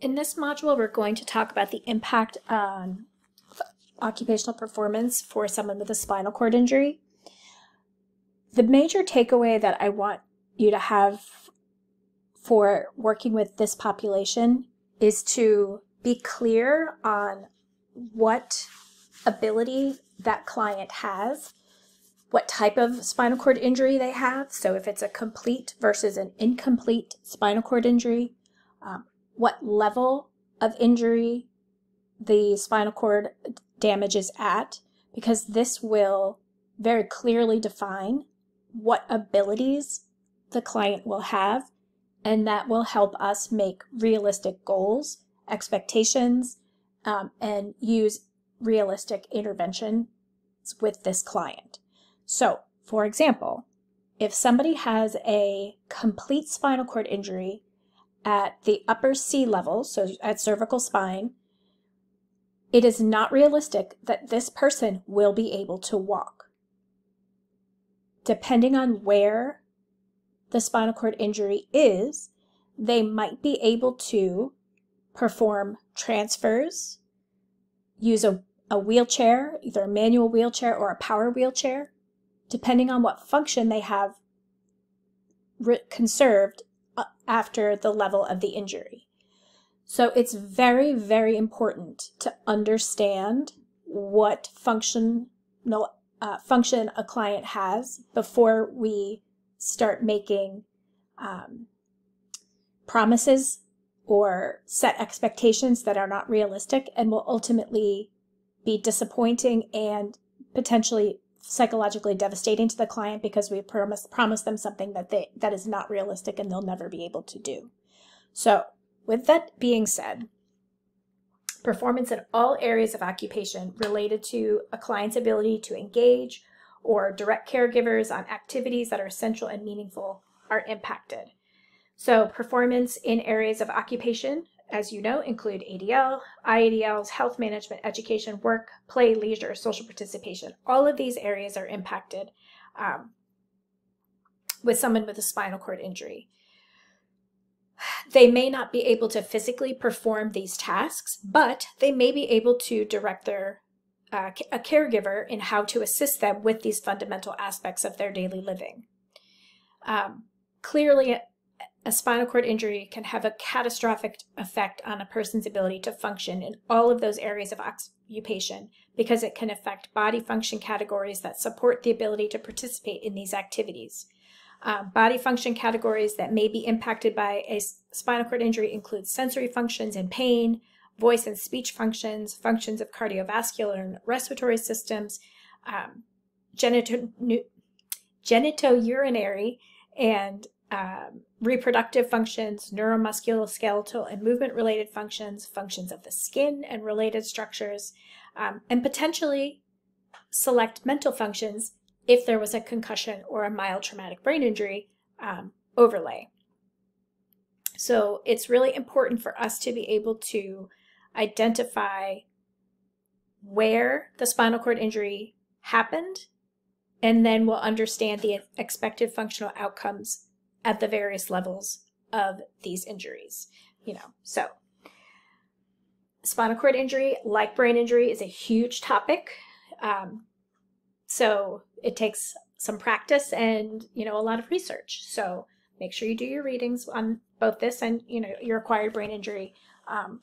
In this module, we're going to talk about the impact on occupational performance for someone with a spinal cord injury. The major takeaway that I want you to have for working with this population is to be clear on what ability that client has, what type of spinal cord injury they have. So if it's a complete versus an incomplete spinal cord injury, what level of injury the spinal cord damage is at, because this will very clearly define what abilities the client will have, and that will help us make realistic goals, expectations, and use realistic interventions with this client. So, for example, if somebody has a complete spinal cord injury at the upper C level, so at cervical spine, it is not realistic that this person will be able to walk. Depending on where the spinal cord injury is, they might be able to perform transfers, use a wheelchair, either a manual wheelchair or a power wheelchair, depending on what function they have conserved after the level of the injury. So it's very, very important to understand what function a client has before we start making promises or set expectations that are not realistic and will ultimately be disappointing and potentially psychologically devastating to the client, because we promise them something that is not realistic and they'll never be able to do. So with that being said, performance in all areas of occupation related to a client's ability to engage or direct caregivers on activities that are essential and meaningful are impacted. So performance in areas of occupation, as you know, include ADL, IADLs, health management, education, work, play, leisure, social participation. All of these areas are impacted with someone with a spinal cord injury. They may not be able to physically perform these tasks, but they may be able to direct their a caregiver in how to assist them with these fundamental aspects of their daily living. Clearly, a spinal cord injury can have a catastrophic effect on a person's ability to function in all of those areas of occupation, because it can affect body function categories that support the ability to participate in these activities. Body function categories that may be impacted by a spinal cord injury include sensory functions and pain, voice and speech functions, functions of cardiovascular and respiratory systems, genitourinary and reproductive functions, neuromusculoskeletal and movement-related functions, functions of the skin and related structures, and potentially select mental functions if there was a concussion or a mild traumatic brain injury overlay. So it's really important for us to be able to identify where the spinal cord injury happened, and then we'll understand the expected functional outcomes at the various levels of these injuries. So spinal cord injury, like brain injury, is a huge topic. So it takes some practice and, a lot of research. So make sure you do your readings on both this and, your acquired brain injury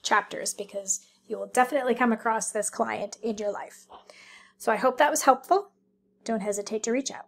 chapters, because you will definitely come across this client in your life. So I hope that was helpful. Don't hesitate to reach out.